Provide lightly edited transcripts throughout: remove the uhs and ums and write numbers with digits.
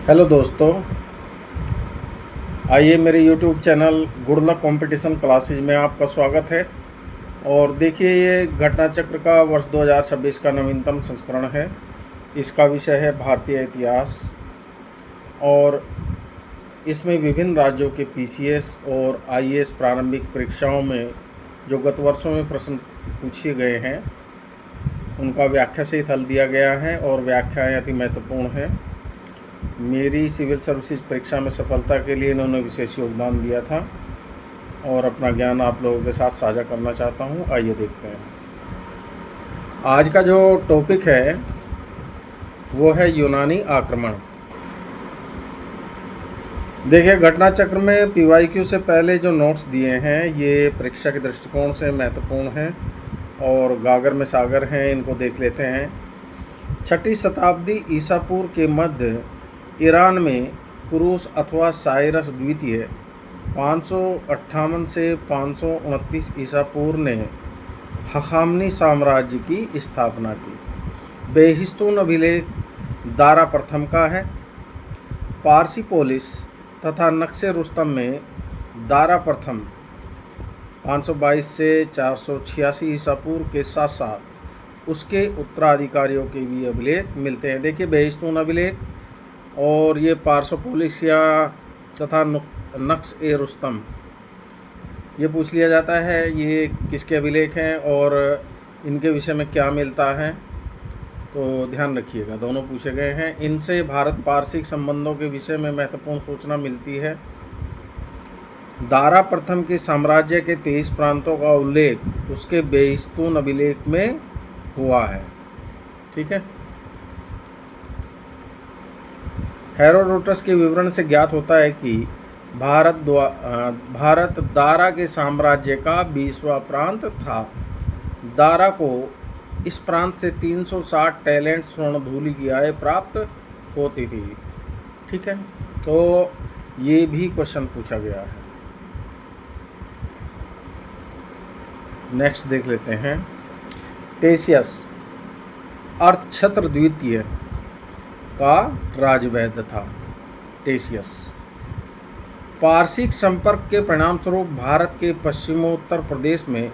Hello दोस्तों, आइए मेरे YouTube channel good luck competition classes में आपका स्वागत है। और देखिए, ये घटना चक्र का वर्ष 2026 का नवीनतम संस्करण है। इसका विषय है भारतीय इतिहास और इसमें विभिन्न राज्यों के पीसीएस और आईएएस प्रारंभिक परीक्षाओं में जो गत वर्षों में प्रश्न पूछे गए हैं उनका व्याख्या सहित हल दिया गया है और व्याख्याएँ अति महत्वपूर्ण हैं। मेरी सिविल सर्विसेज परीक्षा में सफलता के लिए इन्होंने विशेष योगदान दिया था और अपना ज्ञान आप लोगों के साथ साझा करना चाहता हूं। आइए देखते हैं। आज का जो टॉपिक है वो है यूनानी आक्रमण। देखिए, घटना चक्र में पीवाईक्यू से पहले जो नोट्स दिए हैं ये परीक्षा के दृष्टिकोण से महत्वपूर्ण हैं और गागर में सागर हैं, इनको देख लेते हैं। 6ठी शताब्दी ईसा पूर्व के मध्य ईरान में कुरूस अथवा साइरस द्वितीय 558 से 529 ईसा पूर्व ने हखामनी साम्राज्य की स्थापना की। बेहिस्तून अभिलेख दारा प्रथम का है। पारसी पोलिस तथा नक्शे रुस्तम में दारा प्रथम 522 से 486 ईसा पूर्व के साथ साथ उसके उत्तराधिकारियों के भी अभिलेख मिलते हैं। देखिए, बेहिस्तून अभिलेख और ये पार्सोपोलिस या तथा नक्श ए रुस्तम, ये पूछ लिया जाता है ये किसके अभिलेख हैं और इनके विषय में क्या मिलता है, तो ध्यान रखिएगा, दोनों पूछे गए हैं। इनसे भारत पारसिक संबंधों के विषय में महत्वपूर्ण सूचना मिलती है। दारा प्रथम के साम्राज्य के 23 प्रांतों का उल्लेख उसके बेहिस्तून अभिलेख में हुआ है। ठीक है। हेरोडोटस के विवरण से ज्ञात होता है कि भारत दारा के साम्राज्य का 20वां प्रांत था। दारा को इस प्रांत से 360 टैलेंट स्वर्ण धूलि की आय प्राप्त होती थी। ठीक है, तो ये भी क्वेश्चन पूछा गया है। नेक्स्ट देख लेते हैं। टेशियस अर्थक्षत्र द्वितीय का राजवैद्य था। टेशियस पारसिक संपर्क के परिणामस्वरूप भारत के पश्चिमोत्तर प्रदेश में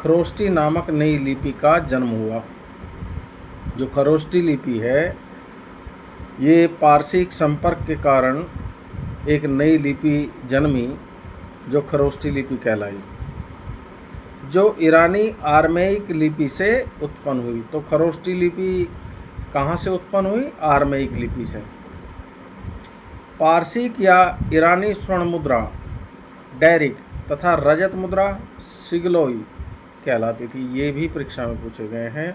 खरोष्टी नामक नई लिपि का जन्म हुआ। जो खरोष्टी लिपि है ये पारसिक संपर्क के कारण एक नई लिपि जन्मी जो खरोष्टी लिपि कहलाई, जो ईरानी आर्मेइक लिपि से उत्पन्न हुई। तो खरोष्टी लिपि कहाँ से उत्पन्न हुई? आर्मेइक लिपि से। पारसिक या ईरानी स्वर्ण मुद्रा डैरिक तथा रजत मुद्रा सिगलोई कहलाती थी। ये भी परीक्षा में पूछे गए हैं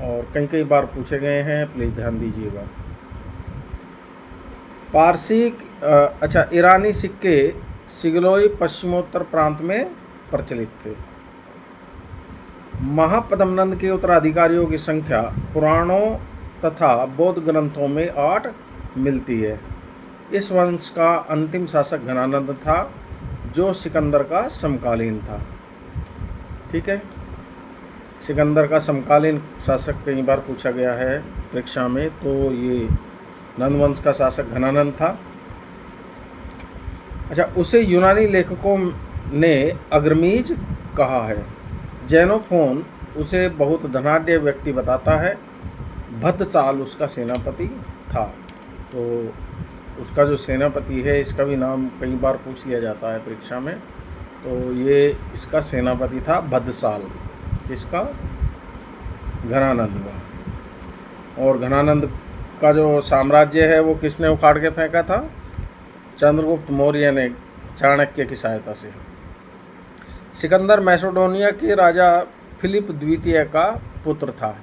और कई बार पूछे गए हैं, प्लीज़ ध्यान दीजिएगा। पारसिक ईरानी सिक्के सिगलोई पश्चिमोत्तर प्रांत में प्रचलित थे। महापद्मनंद के उत्तराधिकारियों की संख्या पुराणों तथा बौद्ध ग्रंथों में 8 मिलती है। इस वंश का अंतिम शासक घनानंद था जो सिकंदर का समकालीन था। ठीक है, सिकंदर का समकालीन शासक कई बार पूछा गया है परीक्षा में, तो ये नंद वंश का शासक घनानंद था। उसे यूनानी लेखकों ने अग्रमीज कहा है। जेनोफोन उसे बहुत धनाढ्य व्यक्ति बताता है। भद्दसाल उसका सेनापति था। तो उसका जो सेनापति है इसका भी नाम कई बार पूछ लिया जाता है परीक्षा में, तो ये इसका सेनापति था भद्दसाल। इसका घनानंद का। और घनानंद का जो साम्राज्य है वो किसने उखाड़ के फेंका था? चंद्रगुप्त मौर्य ने चाणक्य की सहायता से। सिकंदर मैसेडोनिया के राजा फिलिप द्वितीय का पुत्र था।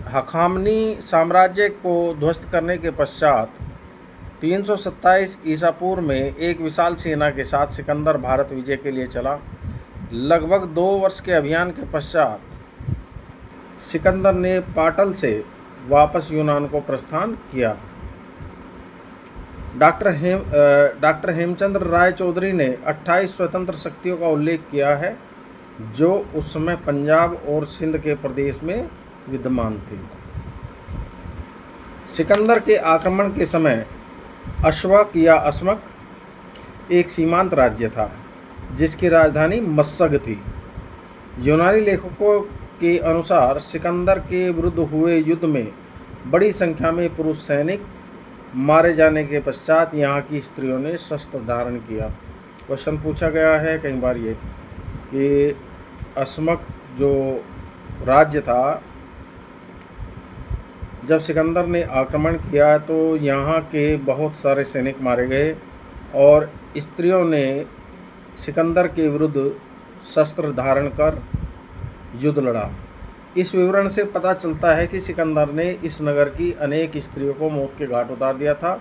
हखामनी साम्राज्य को ध्वस्त करने के पश्चात 327 ईसा पूर्व में एक विशाल सेना के साथ सिकंदर भारत विजय के लिए चला। लगभग 2 वर्ष के अभियान के पश्चात सिकंदर ने पाटल से वापस यूनान को प्रस्थान किया। डॉक्टर हेमचंद्र राय चौधरी ने 28 स्वतंत्र शक्तियों का उल्लेख किया है जो उस समय पंजाब और सिंध के प्रदेश में विद्यमान थी। सिकंदर के आक्रमण के समय अश्वक या अस्मक एक सीमांत राज्य था जिसकी राजधानी मस्सग थी। यूनानी लेखकों के अनुसार सिकंदर के विरुद्ध हुए युद्ध में बड़ी संख्या में पुरुष सैनिक मारे जाने के पश्चात यहाँ की स्त्रियों ने शस्त्र धारण किया। क्वेश्चन पूछा गया है कई बार ये कि अस्मक जो राज्य था, जब सिकंदर ने आक्रमण किया तो यहाँ के बहुत सारे सैनिक मारे गए और स्त्रियों ने सिकंदर के विरुद्ध शस्त्र धारण कर युद्ध लड़ा। इस विवरण से पता चलता है कि सिकंदर ने इस नगर की अनेक स्त्रियों को मौत के घाट उतार दिया था।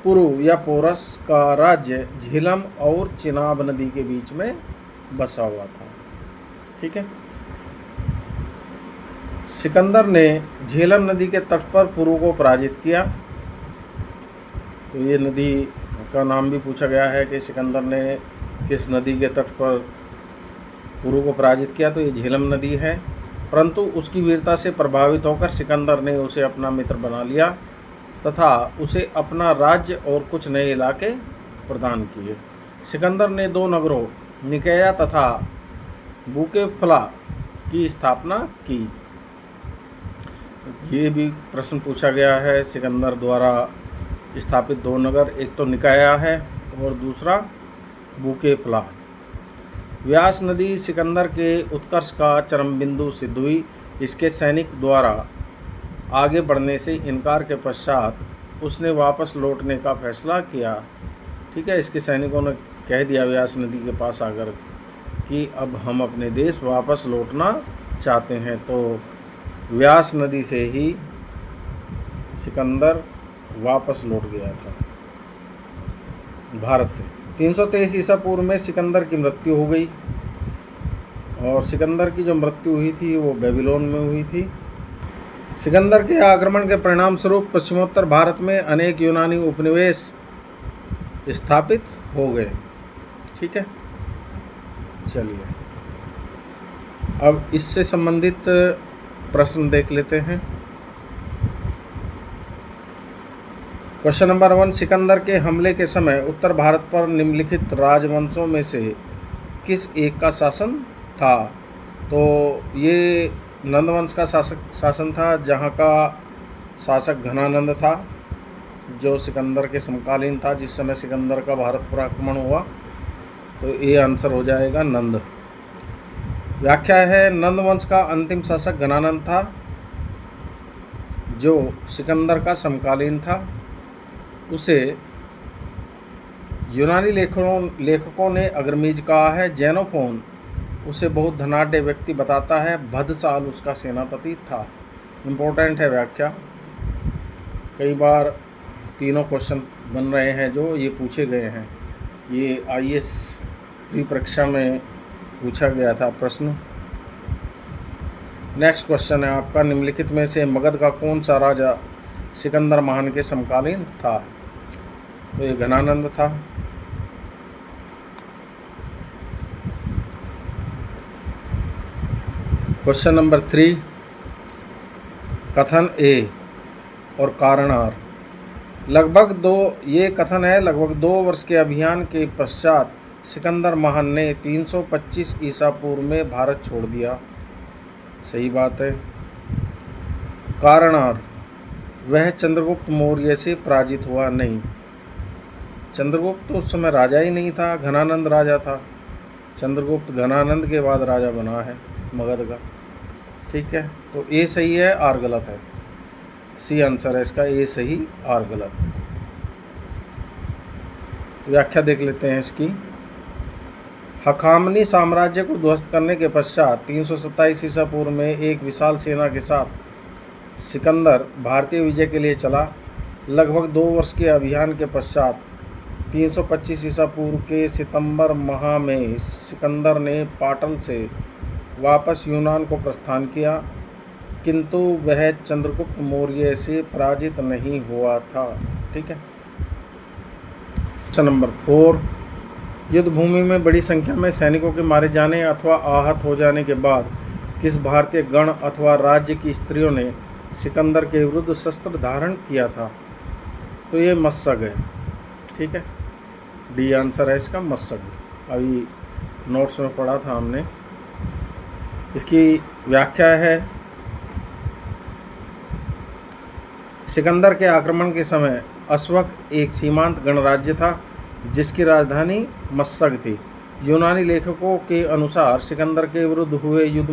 पुरु या पोरस का राज्य झेलम और चिनाब नदी के बीच में बसा हुआ था। ठीक है, सिकंदर ने झेलम नदी के तट पर पुरु को पराजित किया। तो ये नदी का नाम भी पूछा गया है कि सिकंदर ने किस नदी के तट पर पुरु को पराजित किया, तो ये झेलम नदी है। परंतु उसकी वीरता से प्रभावित होकर सिकंदर ने उसे अपना मित्र बना लिया तथा उसे अपना राज्य और कुछ नए इलाके प्रदान किए। सिकंदर ने 2 नगरों निकाया तथा बुकेफला की स्थापना की। ये भी प्रश्न पूछा गया है, सिकंदर द्वारा स्थापित 2 नगर, एक तो निकाया है और दूसरा बुकेफला। व्यास नदी सिकंदर के उत्कर्ष का चरम बिंदु सिद्ध हुई। इसके सैनिक द्वारा आगे बढ़ने से इनकार के पश्चात उसने वापस लौटने का फैसला किया। ठीक है, इसके सैनिकों ने कह दिया व्यास नदी के पास आकर कि अब हम अपने देश वापस लौटना चाहते हैं। तो व्यास नदी से ही सिकंदर वापस लौट गया था भारत से। 323 ईसा पूर्व में सिकंदर की मृत्यु हो गई और सिकंदर की जो मृत्यु हुई थी वो बेबीलोन में हुई थी। सिकंदर के आक्रमण के परिणाम स्वरूप पश्चिमोत्तर भारत में अनेक यूनानी उपनिवेश स्थापित हो गए। ठीक है, चलिए अब इससे संबंधित प्रश्न देख लेते हैं। क्वेश्चन नंबर 1, सिकंदर के हमले के समय उत्तर भारत पर निम्नलिखित राजवंशों में से किस एक का शासन था? तो ये नंद वंश का शासन था, जहाँ का शासक घनानंद था, जो सिकंदर के समकालीन था जिस समय सिकंदर का भारत पर आक्रमण हुआ। तो ये आंसर हो जाएगा नंद। व्याख्या है, नंद वंश का अंतिम शासक घनानंद था जो सिकंदर का समकालीन था। उसे यूनानी लेखकों ने अग्रमीज कहा है। जेनोफोन उसे बहुत धनाढ़ व्यक्ति बताता है। भद्रसाल उसका सेनापति था। इम्पोर्टेंट है व्याख्या, कई बार तीनों क्वेश्चन बन रहे हैं जो ये पूछे गए हैं। ये IAS प्री परीक्षा में पूछा गया था प्रश्न। नेक्स्ट क्वेश्चन है आपका, निम्नलिखित में से मगध का कौन सा राजा सिकंदर महान के समकालीन था? तो ये घनानंद था। क्वेश्चन नंबर 3, कथन A और कारण R। ये कथन है, लगभग 2 वर्ष के अभियान के पश्चात सिकंदर महान ने 325 ईसा पूर्व में भारत छोड़ दिया। सही बात है। कारण R, वह चंद्रगुप्त मौर्य से पराजित हुआ नहीं। चंद्रगुप्त तो उस समय राजा ही नहीं था, घनानंद राजा था। चंद्रगुप्त घनानंद के बाद राजा बना है मगध का। ठीक है, तो ए सही है, आर गलत है। सी आंसर है इसका, ए सही आर गलत। व्याख्या देख लेते हैं इसकी। हखामनी साम्राज्य को ध्वस्त करने के पश्चात 327 ईसा पूर्व में एक विशाल सेना के साथ सिकंदर भारतीय विजय के लिए चला। लगभग 2 वर्ष के अभियान के पश्चात 325 ईसा पूर्व के सितंबर माह में सिकंदर ने पाटल से वापस यूनान को प्रस्थान किया, किंतु वह चंद्रगुप्त मौर्य से पराजित नहीं हुआ था। ठीक है। क्वेश्चन नंबर 4, युद्ध भूमि में बड़ी संख्या में सैनिकों के मारे जाने अथवा आहत हो जाने के बाद किस भारतीय गण अथवा राज्य की स्त्रियों ने सिकंदर के विरुद्ध शस्त्र धारण किया था? तो ये मस्सग है, ठीक है, डी आंसर है इसका, मस्सग। अभी नोट्स में पढ़ा था हमने। इसकी व्याख्या है, सिकंदर के आक्रमण के समय अस्वक एक सीमांत गणराज्य था जिसकी राजधानी मस्सग थी। यूनानी लेखकों के अनुसार सिकंदर के विरुद्ध हुए युद्ध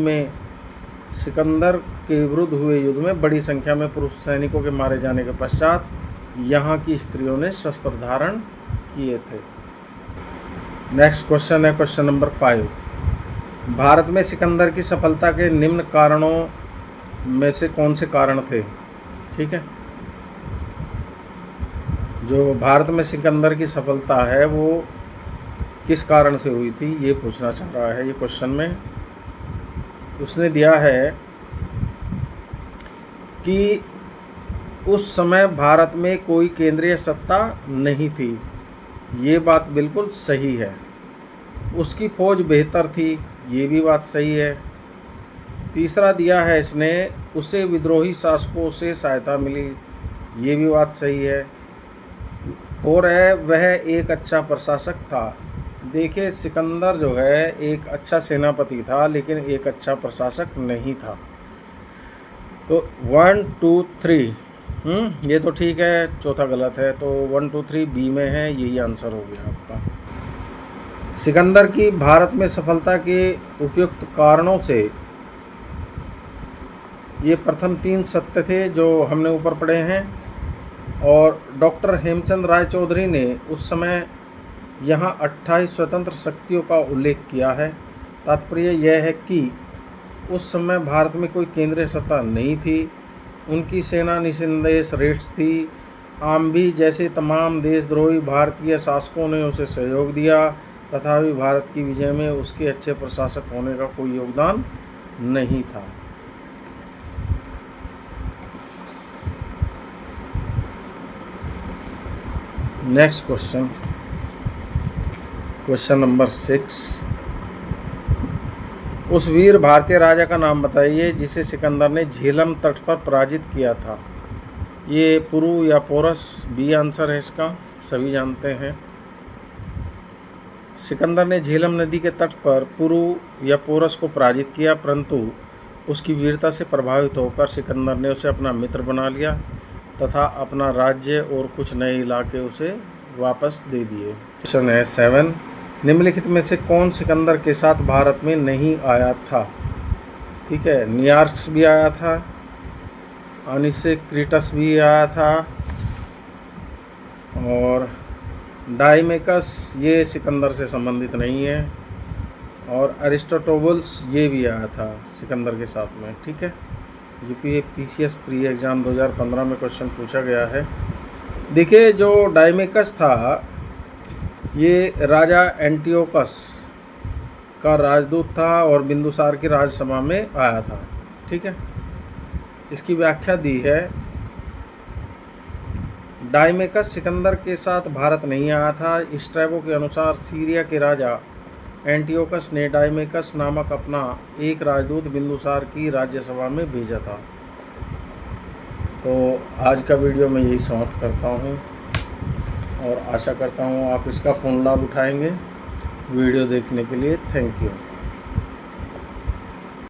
में बड़ी संख्या में पुरुष सैनिकों के मारे जाने के पश्चात यहाँ की स्त्रियों ने शस्त्र धारण किए थे। नेक्स्ट क्वेश्चन है क्वेश्चन नंबर 5। भारत में सिकंदर की सफलता के निम्न कारणों में से कौन से कारण थे? ठीक है, जो भारत में सिकंदर की सफलता है वो किस कारण से हुई थी, ये पूछना चाह रहा है ये क्वेश्चन में। उसने दिया है कि उस समय भारत में कोई केंद्रीय सत्ता नहीं थी। ये बात बिल्कुल सही है। उसकी फौज बेहतर थी, ये भी बात सही है। तीसरा दिया है इसने, उसे विद्रोही शासकों से सहायता मिली, ये भी बात सही है। और है वह एक अच्छा प्रशासक था। देखिए, सिकंदर जो है एक अच्छा सेनापति था लेकिन एक अच्छा प्रशासक नहीं था। तो 1 2 3 ये तो ठीक है, चौथा गलत है, तो 1 2 3 बी में है, यही आंसर हो गया आपका। सिकंदर की भारत में सफलता के उपयुक्त कारणों से ये प्रथम 3 सत्य थे जो हमने ऊपर पढ़े हैं। और डॉक्टर हेमचंद राय चौधरी ने उस समय यहाँ 28 स्वतंत्र शक्तियों का उल्लेख किया है। तात्पर्य यह है कि उस समय भारत में कोई केंद्रीय सत्ता नहीं थी। उनकी सेना निसंदेह श्रेष्ठ थी। आम्भी जैसे तमाम देशद्रोही भारतीय शासकों ने उसे सहयोग दिया, तथापि भारत की विजय में उसके अच्छे प्रशासक होने का कोई योगदान नहीं था। Next question, question number 6। उस वीर भारतीय राजा का नाम बताइए जिसे सिकंदर ने झेलम तट पर पराजित किया था। ये पुरु या पोरस, बी आंसर है इसका, सभी जानते हैं। सिकंदर ने झेलम नदी के तट पर पुरु या पोरस को पराजित किया, परंतु उसकी वीरता से प्रभावित होकर सिकंदर ने उसे अपना मित्र बना लिया तथा अपना राज्य और कुछ नए इलाके उसे वापस दे दिए। क्वेश्चन है 7। निम्नलिखित में से कौन सिकंदर के साथ भारत में नहीं आया था? ठीक है, नियार्क्स भी आया था, अनिसेक्रिटस भी आया था, और डाइमेकस ये सिकंदर से संबंधित नहीं है, और अरिस्टोटोबुल्स ये भी आया था सिकंदर के साथ में। ठीक है, यूपीएससी प्री एग्ज़ाम 2015 में क्वेश्चन पूछा गया है। देखिए, जो डाइमेकस था ये राजा एंटियोकस का राजदूत था और बिंदुसार की राजसभा में आया था। ठीक है, इसकी व्याख्या दी है, डाइमेकस सिकंदर के साथ भारत नहीं आया था। स्ट्रैबो के अनुसार सीरिया के राजा एंटियोकस ने डाइमेकस नामक अपना एक राजदूत बिंदुसार की राज्यसभा में भेजा था। तो आज का वीडियो मैं यही समाप्त करता हूँ और आशा करता हूँ आप इसका पूर्ण लाभ उठाएंगे। वीडियो देखने के लिए थैंक यू।